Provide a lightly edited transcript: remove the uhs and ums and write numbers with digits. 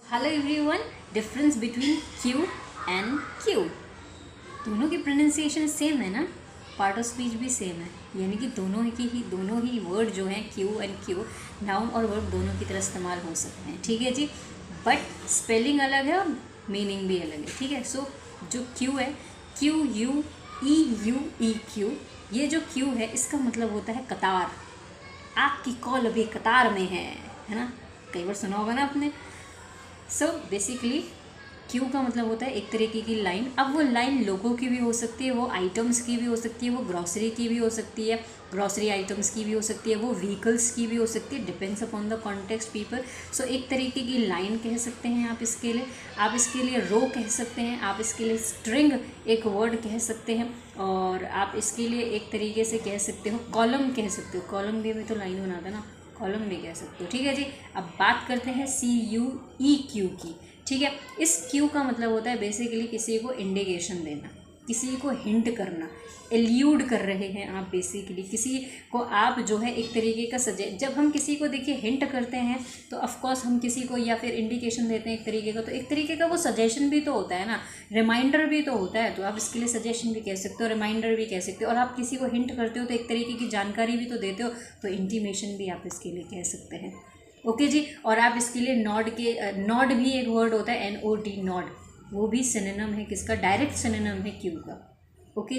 Hello everyone, difference between Q and Q. दोनों की pronunciation same है ना, पार्ट ऑफ स्पीच भी सेम है, यानी कि दोनों ही वर्ड जो हैं क्यू एंड क्यू, नाउन और वर्ब दोनों की तरह इस्तेमाल हो सकते हैं। ठीक है जी, बट स्पेलिंग अलग है और मीनिंग भी अलग है। ठीक है, सो जो क्यू है, क्यू यू ई क्यू, ये जो क्यू है इसका मतलब होता है कतार। आपकी कॉल अभी कतार में है ना, कई बार सुना होगा ना आपने। सो बेसिकली क्यू का मतलब होता है एक तरीके की लाइन। अब वो लाइन लोगों की भी हो सकती है, वो आइटम्स की भी हो सकती है, वो ग्रॉसरी की भी हो सकती है, ग्रॉसरी आइटम्स की भी हो सकती है, वो व्हीकल्स की भी हो सकती है, depends upon the context people. So एक तरीके की लाइन कह सकते हैं आप इसके लिए, आप इसके लिए रो कह सकते हैं, आप इसके लिए स्ट्रिंग एक वर्ड कह सकते हैं, और आप इसके लिए एक तरीके से कह सकते हो कॉलम कह सकते हो। कॉलम भी तो लाइन बनाता है ना, कॉलम भी कह सकते हो। ठीक है जी, अब बात करते हैं CUEQ की। ठीक है, इस क्यू का मतलब होता है बेसिकली किसी को इंडिकेशन देना, किसी को हिंट करना, एल्यूड कर रहे हैं आप। बेसिकली किसी को आप जो है एक तरीके का जब हम किसी को देखिए हिंट करते हैं तो ऑफकोर्स हम किसी को या फिर इंडिकेशन देते हैं एक तरीके का, तो एक तरीके का वो सजेशन भी तो होता है ना, रिमाइंडर भी तो होता है। तो आप इसके लिए सजेशन भी कह सकते हो, रिमाइंडर भी कह सकते हो, और आप किसी को हिंट करते हो तो एक तरीके की जानकारी भी तो देते हो, तो इंटीमेशन भी आप इसके लिए कह सकते हैं। ओके जी, और आप इसके लिए नॉड भी एक वर्ड होता है, NOD, नॉड, वो भी सिनोनिम है किसका, डायरेक्ट सिनोनिम है क्यू का। ओके।